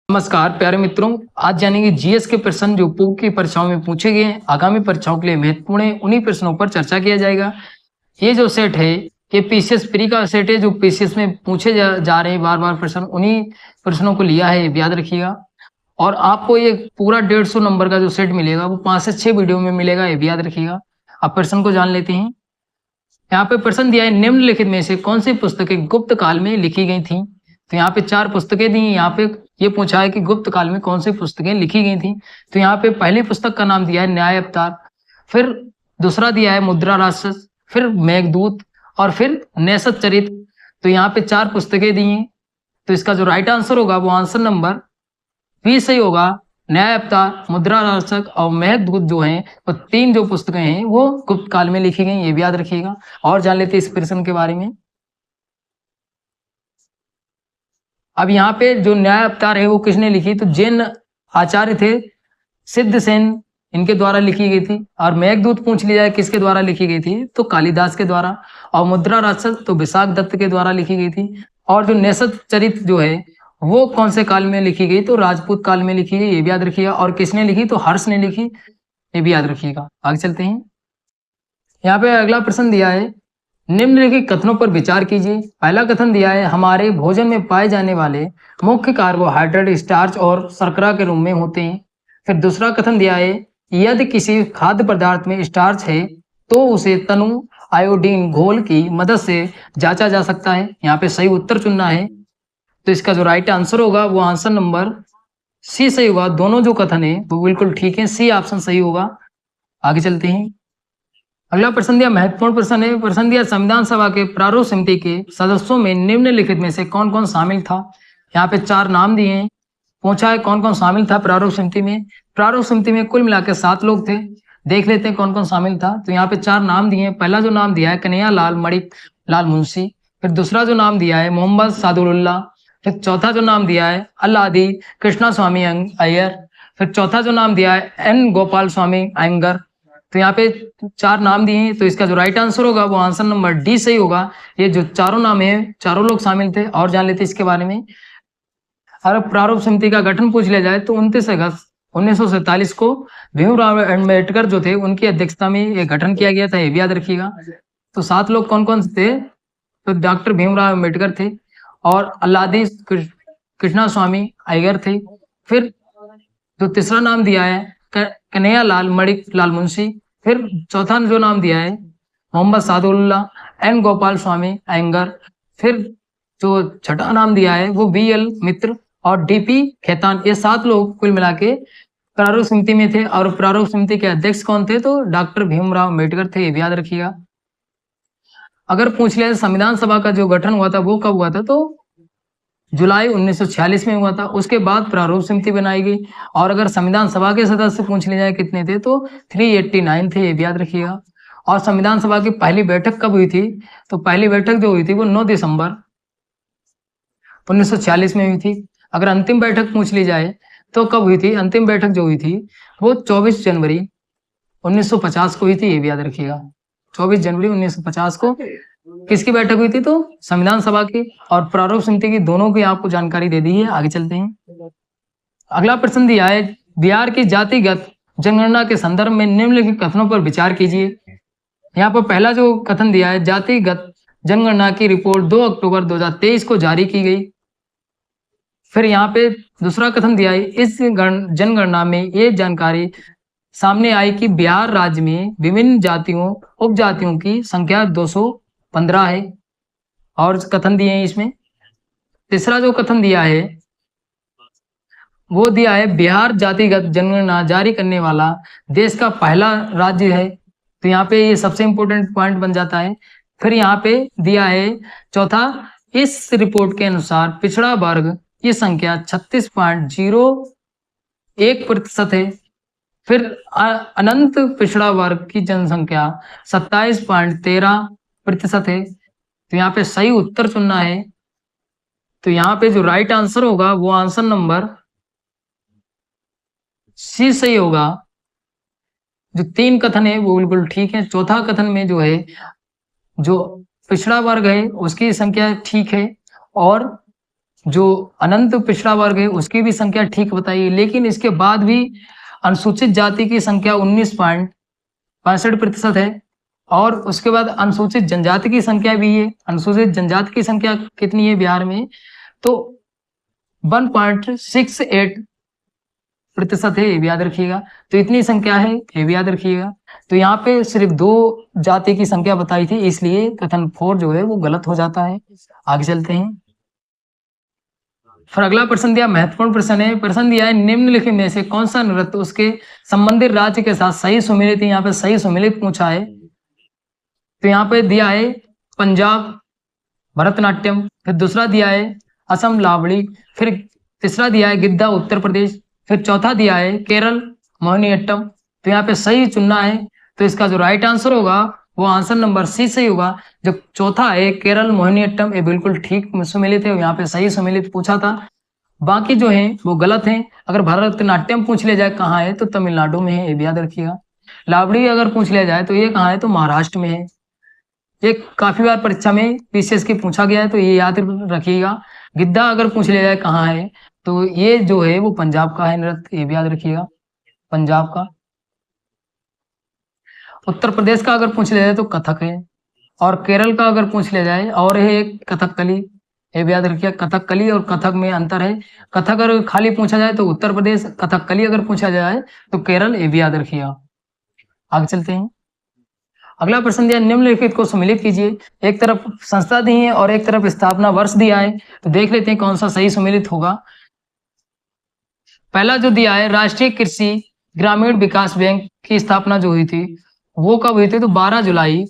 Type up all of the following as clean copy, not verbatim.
नमस्कार प्यारे मित्रों, आज जानेंगे जीएस के प्रश्न जो पूर्व की परीक्षाओं में पूछे गए हैं, आगामी परीक्षाओं के लिए महत्वपूर्ण है। उन्हीं प्रश्नों पर चर्चा किया जाएगा। ये जो सेट है ये पीसीएस प्री का सेट है, जो पीसीएस में पूछे जा रहे हैं बार बार प्रश्न, उन्हीं प्रश्नों को लिया है, याद रखिएगा। और आपको ये पूरा 150 नंबर का जो सेट मिलेगा वो 5 से 6 वीडियो में मिलेगा, ये भी याद रखिएगा। अब प्रश्न को जान लेते हैं। यहाँ पे प्रश्न दिया है, निम्नलिखित में से कौन सी पुस्तकें गुप्त काल में लिखी गई थी। तो यहाँ पे 4 पुस्तकें दी। यहाँ पे ये पूछा है कि गुप्त काल में कौन सी पुस्तकें लिखी गई थी। तो यहाँ पे पहली पुस्तक का नाम दिया है न्याय अवतार, फिर दूसरा दिया है मुद्रा राक्षस, फिर मेघदूत और फिर नेसत चरित। तो यहाँ पे 4 पुस्तकें दी हैं। तो इसका जो राइट आंसर होगा वो आंसर नंबर बी सही होगा। न्याय अवतार, मुद्रा राक्षस और मेघदूत जो हैं वो 3 जो पुस्तकें हैं वो गुप्त काल में लिखी गई, ये भी याद रखिएगा। और जान लेते इस प्रश्न के बारे में। अब यहाँ पे जो न्याय अवतार है वो किसने लिखी, तो जैन आचार्य थे सिद्धसेन, इनके द्वारा लिखी गई थी। और मेघदूत पूछ लिया जाए किसके द्वारा लिखी गई थी, तो कालिदास के द्वारा। और मुद्रा राक्षस तो विशाख दत्त के द्वारा लिखी गई थी। और जो नेसत चरित जो है वो कौन से काल में लिखी गई, तो राजपूत काल में लिखी गई, ये भी याद रखिएगा। और किसने लिखी, तो हर्ष ने लिखी, ये भी याद रखिएगा। आगे चलते हैं। यहाँ पे अगला प्रश्न दिया है, निम्नलिखित कथनों पर विचार कीजिए। पहला कथन दिया है, हमारे भोजन में पाए जाने वाले मुख्य कार्बोहाइड्रेट स्टार्च और शर्करा के रूप में होते हैं। फिर दूसरा कथन दिया है, यदि किसी खाद्य पदार्थ में स्टार्च है तो उसे तनु आयोडीन घोल की मदद से जांचा जा सकता है। यहाँ पे सही उत्तर चुनना है। तो इसका जो राइट आंसर होगा वो आंसर नंबर सी सही होगा। दोनों जो कथन है वो बिल्कुल ठीक है, सी ऑप्शन सही होगा। आगे चलते हैं। अगला प्रश्न दिया, महत्वपूर्ण प्रश्न है। प्रश्न दिया, संविधान सभा के प्रारूप समिति के सदस्यों में निम्नलिखित में से कौन कौन शामिल था। यहाँ पे 4 नाम दिए हैं। पूछा है कौन कौन शामिल था प्रारूप समिति में। प्रारूप समिति में कुल मिलाकर 7 लोग थे। देख लेते हैं कौन कौन शामिल था। तो यहाँ पे 4 नाम दिए हैं। पहला जो नाम दिया है कन्हैया लाल मणिक लाल मुंशी। फिर दूसरा जो नाम दिया है मोहम्मद सादुल्लाह। फिर चौथा जो नाम दिया है अल्लादी कृष्णा स्वामी अय्यर। फिर चौथा जो नाम दिया है एन गोपाल स्वामी अयंगर। तो यहाँ पे 4 नाम दिए हैं। तो इसका जो राइट आंसर होगा वो आंसर नंबर डी सही होगा। ये जो चारों नाम है, चारों लोग शामिल थे। और जान लेते इसके बारे में। अगर प्रारूप समिति का गठन पूछ लिया जाए तो 29 अगस्त 1947 को भीमराव अम्बेडकर जो थे उनकी अध्यक्षता में ये गठन किया गया था, ये भी याद रखिएगा। तो 7 लोग कौन कौन थे, तो डॉक्टर भीमराव अम्बेडकर थे और अल्लादी कृष्णा स्वामी अय्यर थे। फिर जो तीसरा नाम दिया है कन्हैया लाल मणिक लाल मुंशी। फिर चौथा जो नाम दिया है मोहम्मद सादुल्लाह एन गोपाल स्वामी अयंगर। फिर जो छठा नाम दिया है वो बीएल मित्र और डीपी खेतान। ये 7 लोग कुल मिला के प्रारूप समिति में थे। और प्रारूप समिति के अध्यक्ष कौन थे, तो डॉक्टर भीमराव अम्बेडकर थे, ये भी याद रखिएगा। अगर पूछ लिया संविधान सभा का जो गठन हुआ था वो कब हुआ था, तो जुलाई 1946 में हुआ था। उसके बाद प्रारूप समिति बनाई गई। और अगर संविधान सभा के सदस्य पूछ ले जाए कितने थे, तो 389 थे, ये भी याद रखिएगा। और संविधान सभा की पहली बैठक कब हुई थी, तो पहली बैठक जो हुई थी वो 9 दिसंबर 1946 में हुई थी। अगर अंतिम बैठक पूछ ली जाए तो कब हुई थी, अंतिम बैठक जो हुई थी वो 24 जनवरी 1950 को हुई थी, ये भी याद रखिएगा। 24 जनवरी 1950 को किसकी बैठक हुई थी, तो संविधान सभा की और प्रारूप समिति की, दोनों की आपको जानकारी दे दी है। आगे चलते हैं। अगला प्रश्न दिया है, बिहार की जातिगत जनगणना के संदर्भ में निम्नलिखित कथनों पर विचार कीजिए। यहाँ पर पहला जो कथन दिया है, जातिगत जनगणना की रिपोर्ट 2 अक्टूबर 2023 को जारी की गई। फिर यहाँ पे दूसरा कथन दिया है, इस जनगणना में ये जानकारी सामने आई कि बिहार राज्य में विभिन्न जातियों उपजातियों की संख्या 215 है। और कथन दिए हैं इसमें। तीसरा जो कथन दिया है वो दिया है, बिहार जातिगत जनगणना जारी करने वाला देश का पहला राज्य है। तो यहाँ पे ये सबसे इंपॉर्टेंट पॉइंट बन जाता है। फिर यहाँ पे दिया है चौथा, इस रिपोर्ट के अनुसार पिछड़ा वर्ग की संख्या 36.01% है। फिर अनंत पिछड़ा वर्ग की जनसंख्या 27.13% है। तो यहाँ पे सही उत्तर चुनना है। तो यहाँ पे जो राइट आंसर होगा वो आंसर नंबर सी सही होगा। जो 3 कथन है वो बिल्कुल ठीक है। चौथा कथन में जो है, जो पिछड़ा वर्ग है उसकी संख्या ठीक है, और जो अनंत पिछड़ा वर्ग है उसकी भी संख्या ठीक बताइए, लेकिन इसके बाद भी अनुसूचित जाति की संख्या 19.65% है, और उसके बाद अनुसूचित जनजाति की संख्या भी है। अनुसूचित जनजाति की संख्या कितनी है बिहार में, तो 1.68% है, ये भी याद रखिएगा। तो इतनी संख्या है, ये भी याद रखिएगा। तो यहाँ पे सिर्फ 2 जाति की संख्या बताई थी, इसलिए कथन 4 जो है वो गलत हो जाता है। आगे चलते हैं। फिर अगला प्रश्न दिया, महत्वपूर्ण प्रश्न है। प्रश्न दिया है, निम्नलिखित में से कौन सा नृत्य उसके संबंधित राज्य के साथ सही सुमेलित है। यहाँ पे सही सुमेलित पूछा है, तो यहाँ पे दिया है पंजाब भरतनाट्यम, फिर दूसरा दिया है असम लावड़ी, फिर तीसरा दिया है गिद्दा उत्तर प्रदेश, फिर चौथा दिया है केरल मोहिनीअट्टम। तो यहाँ पे सही चुनना है, तो इसका जो राइट आंसर होगा वो आंसर नंबर सी सही होगा। जो चौथा है केरल मोहिनीअट्टम, ये बिल्कुल ठीक सुमेलित है, यहाँ पे सही सुमेलित पूछा था। बाकी जो है वो गलत है। अगर भरतनाट्यम पूछ लिया जाए कहाँ है, तो तमिलनाडु में है, ये भी याद रखिएगा। लावड़ी अगर पूछ लिया जाए तो ये कहाँ है, तो महाराष्ट्र में है। ये काफी बार परीक्षा में पीसीएस की पूछा गया है, तो ये याद रखिएगा। गिद्दा अगर पूछ लिया जाए कहाँ है, तो ये जो है वो पंजाब का है नृत्य, ये भी याद रखिएगा, पंजाब का। उत्तर प्रदेश का अगर पूछ लिया जाए तो कथक है, और केरल का अगर पूछ लिया जाए और है कथकली, ये भी याद रखिए। कथकली और कथक में अंतर है। कथक अगर खाली पूछा जाए तो उत्तर प्रदेश, कथकली अगर पूछा जाए तो केरल, ये भी याद रखिएगा। आगे चलते हैं। अगला प्रश्न दिया, निम्नलिखित को सम्मिलित कीजिए। एक तरफ संस्था दी है और एक तरफ स्थापना वर्ष दिया है, तो देख लेते हैं कौन सा सही सम्मिलित होगा। पहला जो दिया है, राष्ट्रीय कृषि ग्रामीण विकास बैंक की स्थापना जो हुई थी वो कब हुई थी, तो 12 जुलाई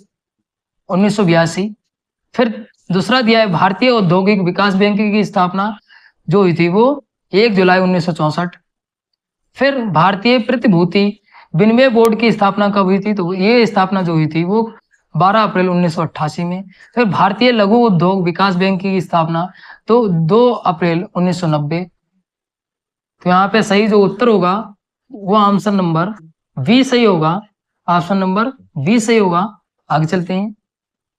1982। फिर दूसरा दिया है, भारतीय औद्योगिक विकास बैंक की स्थापना जो हुई थी वो 1 जुलाई 1964। फिर भारतीय प्रतिभूति विनिमय बोर्ड की स्थापना कब हुई थी, तो ये स्थापना जो हुई थी वो 12 अप्रैल 1988 में। फिर भारतीय लघु उद्योग विकास बैंक की स्थापना तो 2 अप्रैल 1990। तो यहाँ पे सही जो उत्तर होगा वो ऑप्शन नंबर बी सही होगा, ऑप्शन नंबर बी सही होगा। आगे चलते हैं।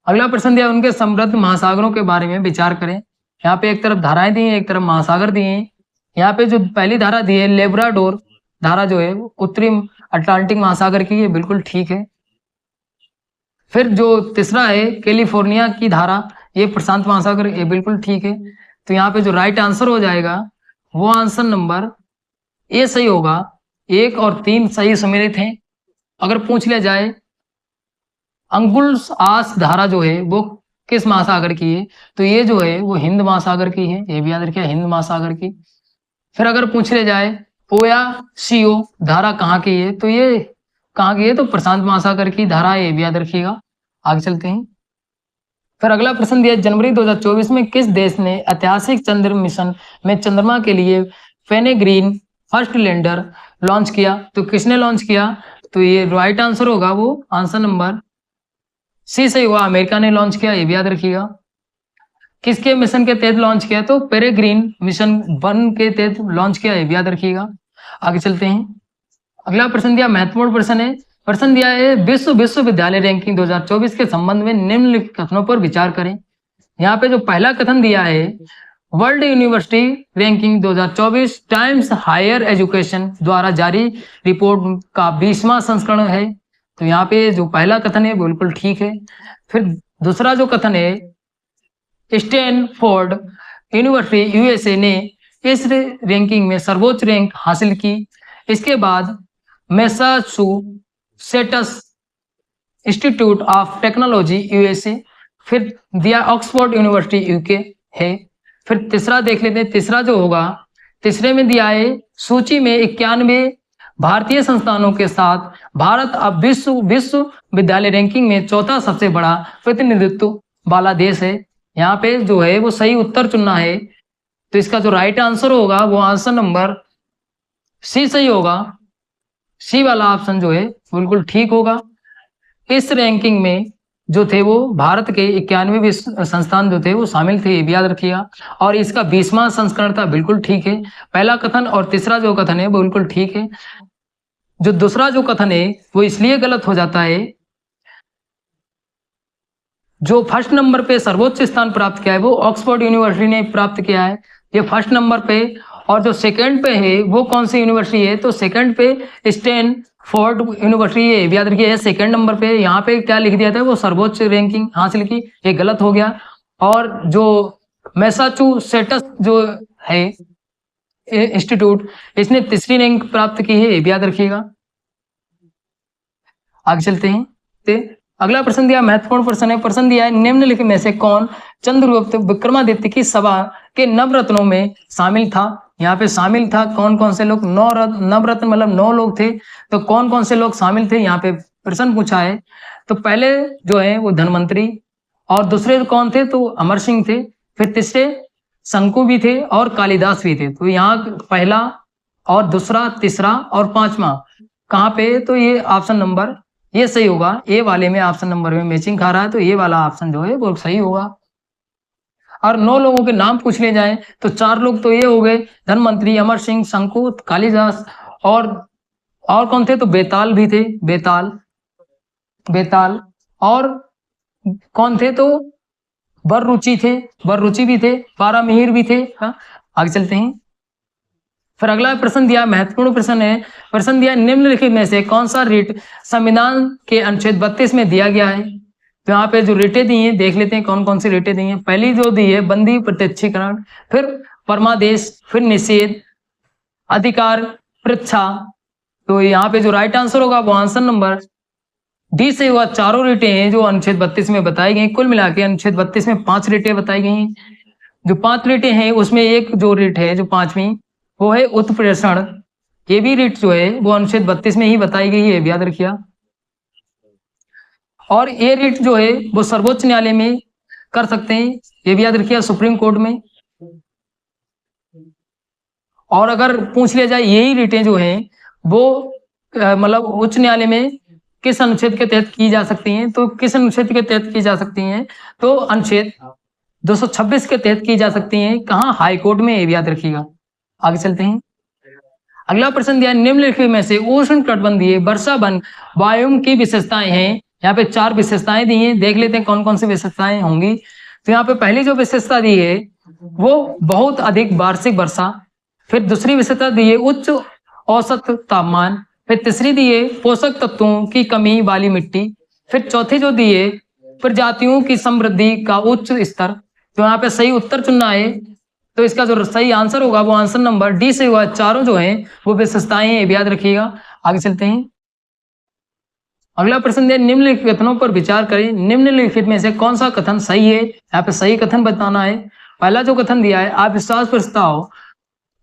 अगला प्रश्न दिया, उनके समृद्ध महासागरों के बारे में विचार करें। यहाँ पे एक तरफ धाराएं दी हैं, एक तरफ महासागर दिए हैं। यहाँ पे जो पहली धारा दी है लेब्राडोर धारा जो है वो उत्तरी अटलांटिक महासागर की है, बिल्कुल ठीक है। फिर जो तीसरा है कैलिफोर्निया की धारा, ये प्रशांत महासागर, ये बिल्कुल ठीक है। तो यहाँ पे जो राइट आंसर हो जाएगा वो आंसर नंबर ए सही होगा। 1 और 3 सही सम्मिलित हैं। अगर पूछ लिया जाए अंगुल्स आस धारा जो है वो किस महासागर की है, तो ये जो है वो हिंद महासागर की है, ये भी याद रखिए, हिंद महासागर की। फिर अगर पूछ लिया जाए ओया सीओ धारा कहाँ की है, तो ये कहाँ की है, तो प्रशांत महासागर की धारा है, ये भी याद रखिएगा। आगे चलते हैं। फिर अगला प्रश्न दिया, जनवरी 2024 में किस देश ने ऐतिहासिक चंद्र मिशन में चंद्रमा के लिए पेरेग्रिन फर्स्ट लैंडर लॉन्च किया, तो किसने लॉन्च किया, तो ये राइट आंसर होगा वो आंसर नंबर सी सही हुआ, अमेरिका ने लॉन्च किया, ये भी याद रखिएगा। किसके मिशन के तहत लॉन्च किया, तो पेरेग्रिन मिशन 1 के तहत लॉन्च किया, ये भी याद रखिएगा। आगे चलते हैं। अगला प्रश्न दिया, महत्वपूर्ण प्रश्न है। प्रश्न दिया है, विश्व विश्वविद्यालय रैंकिंग 2024 के संबंध में निम्नलिखित कथनों पर विचार करें। यहाँ पे जो पहला कथन दिया है, world university ranking 2024 Times Higher Education द्वारा जारी रिपोर्ट का 20वां संस्करण है, तो यहाँ पे जो पहला कथन है बिल्कुल ठीक है। फिर दूसरा जो कथन है, स्टैनफोर्ड यूनिवर्सिटी यूएसए ने इस रैंकिंग में सर्वोच्च रैंक हासिल की। इसके बाद Massachusetts institute of technology USA, फिर दिया ऑक्सफोर्ड यूनिवर्सिटी यूके है। फिर तीसरा देख लेते हैं, तीसरा जो होगा, तीसरे में दिया है सूची में 91 भारतीय संस्थानों के साथ भारत अब विश्वविद्यालय रैंकिंग में चौथा सबसे बड़ा प्रतिनिधित्व वाला देश है। यहाँ पे जो है वो सही उत्तर चुनना है, तो इसका जो राइट आंसर होगा वो आंसर नंबर सी सही होगा। सी वाला ऑप्शन जो है बिल्कुल ठीक होगा। इस रैंकिंग में जो थे वो भारत के 91 संस्थान जो थे वो शामिल थे, ये भी याद रखिएगा। और इसका 20वां संस्करण था, बिल्कुल ठीक है। पहला कथन और तीसरा जो कथन है वो बिल्कुल ठीक है। जो दूसरा जो कथन है वो इसलिए गलत हो जाता है, जो फर्स्ट नंबर पे सर्वोच्च स्थान प्राप्त किया है वो ऑक्सफोर्ड यूनिवर्सिटी ने प्राप्त किया है, ये फर्स्ट नंबर पे। और जो सेकंड पे है वो कौन सी यूनिवर्सिटी है, तो सेकंड पे स्टैनफोर्ड यूनिवर्सिटी है, याद रखिए सेकंड नंबर पे। यहाँ पे क्या लिख दिया था, वो सर्वोच्च रैंकिंग हासिल की, ये गलत हो गया। और जो मैसाचुसेट्स जो है इंस्टीट्यूट, इसने तीसरी रैंक प्राप्त की है, ये भी याद रखिएगा। आगे चलते हैं। अगला प्रश्न दिया, महत्वपूर्ण प्रश्न है। प्रश्न दिया है, निम्नलिखित में से कौन चंद्रगुप्त विक्रमादित्य की सभा के नवरत्नों में शामिल था। यहाँ पे शामिल था कौन कौन से लोग, नवरत्न मतलब 9 लोग थे, तो कौन कौन से लोग शामिल थे यहाँ पे प्रश्न पूछा है। तो पहले जो है वो धनवंतरी, और दूसरे कौन थे, तो अमर सिंह थे, फिर तीसरे शंकु भी थे और कालिदास भी थे। तो यहाँ पहला और दूसरा, तीसरा और पांचवा कहाँ पे, तो ये ऑप्शन नंबर ये सही होगा। ए वाले में ऑप्शन नंबर में मैचिंग खा रहा है, तो ये वाला ऑप्शन जो है वो सही होगा। और 9 लोगों के नाम पूछ ले जाए तो 4 लोग तो ये हो गए, धनवंतरी, अमर सिंह, शंकु, कालिदास, और कौन थे, तो बेताल भी थे, बेताल और कौन थे, तो बररुचि थे, बररुचि भी थे, पारामिहिर भी थे। हाँ, आगे चलते हैं। फिर अगला प्रश्न दिया, महत्वपूर्ण प्रश्न है। प्रश्न दिया, निम्नलिखित में से कौन सा रिट संविधान के अनुच्छेद 32 में दिया गया है। तो यहाँ पे जो रिटें दी हैं देख लेते हैं कौन कौन सी रिटें दी हैं। पहली जो दी है बंदी प्रत्यक्षीकरण, फिर परमादेश, फिर निषेध, अधिकार, पृच्छा। तो यहाँ पे जो राइट आंसर होगा वो आंसर नंबर डी से हुआ। चारों रिटें हैं जो अनुच्छेद 32 में बताई गई। कुल मिला के अनुच्छेद 32 में 5 रिटें बताई गई हैं। जो 5 रिटें हैं उसमें एक जो रिट है जो 5वीं, वो है उत्प्रेषण। ये भी रिट जो है वो अनुच्छेद 32 में ही बताई गई है, याद रखिए। और ये रिट जो है वो सर्वोच्च न्यायालय में कर सकते हैं, ये भी याद रखिए, सुप्रीम कोर्ट में। और अगर पूछ लिया जाए यही रिटें जो हैं वो मतलब उच्च न्यायालय में किस अनुच्छेद के तहत की जा सकती हैं, तो किस अनुच्छेद के तहत की जा सकती हैं, तो अनुच्छेद 226 के तहत की जा सकती हैं। कहाँ, हाई कोर्ट में, ये भी याद रखिएगा। आगे चलते हैं। अगला प्रश्न दिया, निम्नलिखित में से उष्ण कटिबंधीय वर्षा वन वायुम की विशेषताएं हैं। यहाँ पे 4 विशेषताएं दी हैं, देख लेते हैं कौन कौन सी विशेषताएं होंगी। तो यहाँ पे पहली जो विशेषता दी है वो बहुत अधिक वार्षिक वर्षा, फिर दूसरी विशेषता दी है उच्च औसत तापमान, फिर तीसरी दी है पोषक तत्वों की कमी वाली मिट्टी, फिर चौथी जो दी है प्रजातियों की समृद्धि का उच्च स्तर। तो यहाँ पे सही उत्तर चुनना है, तो इसका जो सही आंसर होगा वो आंसर नंबर डी से हुआ। चारों जो हैं वो विशेषताएं हैं, याद रखिएगा। आगे चलते हैं। अगला प्रश्न है, निम्नलिखित कथनों पर विचार करें। निम्नलिखित में से कौन सा कथन सही है, यहाँ पे सही कथन बताना है। पहला जो कथन दिया है, अविश्वास प्रस्ताव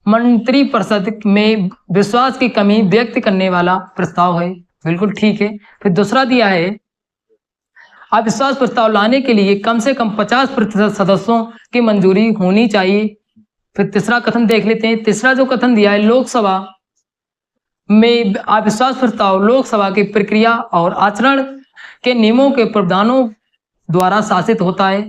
मंत्रिपरिषद में विश्वास की कमी व्यक्त करने वाला प्रस्ताव है, बिल्कुल ठीक है। फिर दूसरा दिया है, अविश्वास प्रस्ताव लाने के लिए कम से कम 50% सदस्यों की मंजूरी होनी चाहिए। फिर तीसरा कथन देख लेते हैं। तीसरा जो कथन दिया है, लोकसभा में अविश्वास प्रस्ताव लोकसभा की प्रक्रिया और आचरण के नियमों के प्रावधानों द्वारा शासित होता है।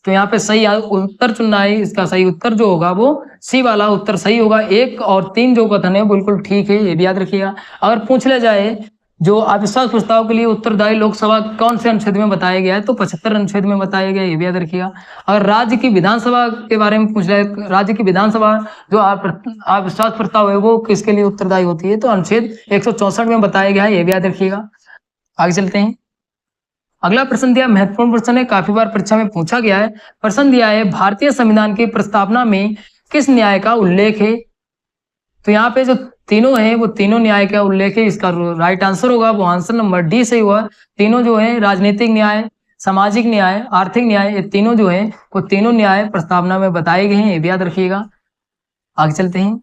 तो यहाँ पे सही उत्तर चुनना है। इसका सही उत्तर जो होगा वो सी वाला उत्तर सही होगा। 1 और 3 जो कथन है बिल्कुल ठीक है, ये भी याद रखिएगा। अगर पूछ लिया जाए जो अविश्वास प्रस्ताव के लिए उत्तरदायी लोकसभा कौन से अनुच्छेद में बताया गया है, तो 75 अनुच्छेद में बताया गया, ये भी याद रखिएगा। अगर राज्य की विधानसभा के बारे में पूछ लिया, राज्य की विधानसभा जो अविश्वास प्रस्ताव है वो किसके लिए उत्तरदायी होती है, तो अनुच्छेद 164 में बताया गया है, ये भी याद रखिएगा। आगे चलते हैं। अगला प्रश्न दिया, महत्वपूर्ण प्रश्न है, काफी बार परीक्षा में पूछा गया है। प्रश्न दिया है, भारतीय संविधान की प्रस्तावना में किस न्याय का उल्लेख है। तो यहाँ पे जो तीनों हैं वो तीनों न्याय का उल्लेख है। इसका राइट आंसर होगा वो आंसर नंबर डी से हुआ। तीनों जो है राजनीतिक न्याय, सामाजिक न्याय, आर्थिक न्याय, ये तीनों जो है वो तीनों न्याय प्रस्तावना में बताए गए हैं, ये भी याद रखिएगा। आगे चलते हैं।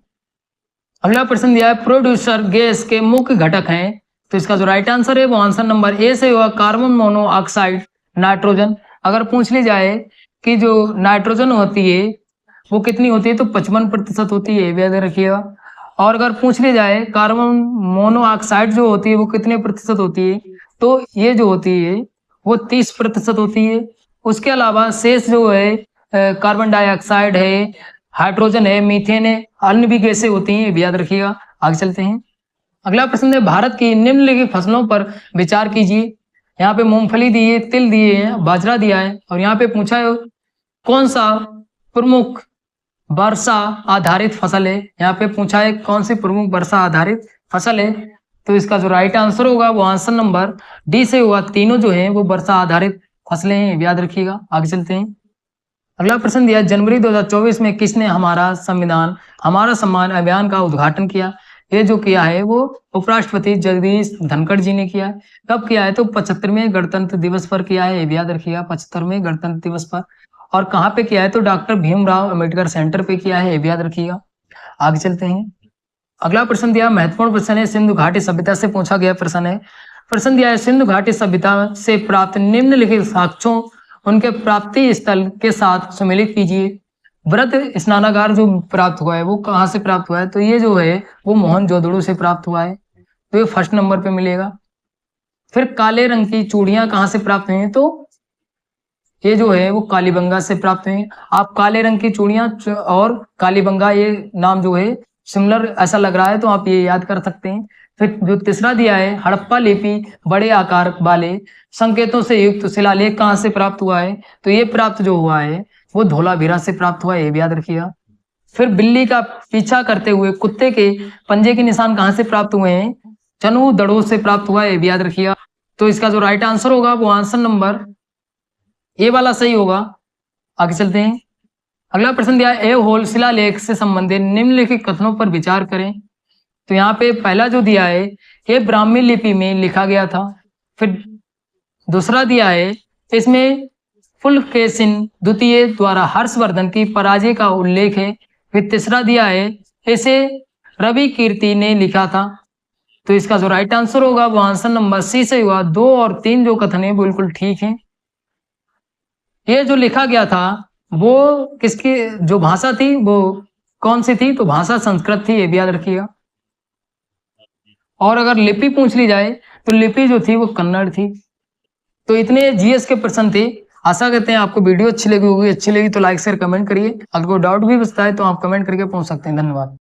अगला प्रश्न दिया है, प्रोड्यूसर गैस के मुख्य घटक हैं। तो इसका जो राइट आंसर है वो आंसर नंबर ए से हुआ, कार्बन मोनोऑक्साइड, नाइट्रोजन। अगर पूछ ली जाए कि जो नाइट्रोजन होती है वो कितनी होती है, तो 55% होती है, ये भी याद रखिएगा। और अगर पूछ ली जाए कार्बन मोनोऑक्साइड जो होती है वो कितने प्रतिशत होती है, तो ये जो होती है वो 30% होती है। उसके अलावा शेष जो है कार्बन डाइऑक्साइड है, हाइड्रोजन है, मीथेन है, अन्य भी गैसें होती हैं, ये भी याद रखिएगा। आगे चलते हैं। अगला प्रश्न है, भारत की निम्नलिखित फसलों पर विचार कीजिए। यहाँ पे मूंगफली दी है, तिल दिए हैं, बाजरा दिया है, और यहाँ पे पूछा है कौन सा प्रमुख वर्षा आधारित फसल है। यहाँ पे पूछा है कौन सी प्रमुख वर्षा आधारित फसल है, तो इसका जो राइट आंसर होगा वो आंसर नंबर डी से होगा। तीनों जो है वो वर्षा आधारित फसलें हैं, याद रखिएगा। आगे चलते हैं। अगला प्रश्न दिया, जनवरी 2024 में किसने हमारा संविधान हमारा सम्मान अभियान का उद्घाटन किया? ये जो किया है वो उपराष्ट्रपति जगदीश धनखड़ जी ने किया है। कब किया है? तो 75वें गणतंत्र दिवस पर किया है, ये भी याद रखिएगा, 75वें गणतंत्र दिवस पर। और कहाँ पे किया है? तो डॉक्टर भीमराव अंबेडकर सेंटर पे किया है, ये भी याद रखिएगा। आगे चलते हैं। अगला प्रश्न दिया, महत्वपूर्ण प्रश्न है, सिंधु घाटी सभ्यता से पूछा गया प्रश्न है। प्रश्न दिया है, सिंधु घाटी सभ्यता से प्राप्त निम्नलिखित साक्ष्यों उनके प्राप्ति स्थल के साथ सम्मिलित कीजिए। वृहद स्नानागार जो प्राप्त हुआ है वो कहाँ से प्राप्त हुआ है? तो ये जो है वो मोहनजोदड़ो से प्राप्त हुआ है, तो ये फर्स्ट नंबर पे मिलेगा। फिर काले रंग की चूड़ियां कहाँ से प्राप्त हुई हैं? तो ये जो है वो कालीबंगा से प्राप्त हुई हैं। आप काले रंग की चूड़ियां और कालीबंगा, ये नाम जो है सिमिलर ऐसा लग रहा है, तो आप ये याद कर सकते हैं। फिर जो तीसरा दिया है, हड़प्पा लिपि बड़े आकार वाले संकेतों से युक्त शिलालेख कहाँ से प्राप्त हुआ है? तो ये प्राप्त जो हुआ है वो धोलावीरा से प्राप्त हुआ है, ये भी याद रखिएगा। फिर बिल्ली का पीछा करते हुए कुत्ते के पंजे के निशान कहाँ से प्राप्त हुए हैं? चनु दड़ों से प्राप्त हुआ है, ये भी याद रखिएगा। तो इसका जो राइट आंसर होगा वो आंसर नंबर ए वाला सही होगा। आगे चलते हैं। अगला प्रश्न दिया, ए होल शिलालेख से संबंधित निम्नलिखित कथनों पर विचार करें। तो यहाँ पे पहला जो दिया है ये ब्राह्मी लिपि में लिखा गया था। फिर दूसरा दिया है इसमें पुलकेशिन द्वितीय द्वारा हर्षवर्धन की पराजय का उल्लेख है। फिर तीसरा दिया है इसे रवि कीर्ति ने लिखा था। तो इसका जो राइट आंसर होगा वो आंसर नंबर सी से हुआ। 2 और 3 जो कथन है बिल्कुल ठीक है। ये जो लिखा गया था वो किसकी जो भाषा थी वो कौन सी थी? तो भाषा संस्कृत थी, ये भी याद रखिएगा। और अगर लिपि पूछ ली जाए तो लिपि जो थी वो कन्नड़ थी। तो इतने जीएस के प्रश्न थे। आशा करते हैं आपको वीडियो अच्छी लगी होगी। अच्छी लगी तो लाइक शेयर कमेंट करिए। अगर कोई डाउट भी बचता है तो आप कमेंट करके पूछ सकते हैं। धन्यवाद।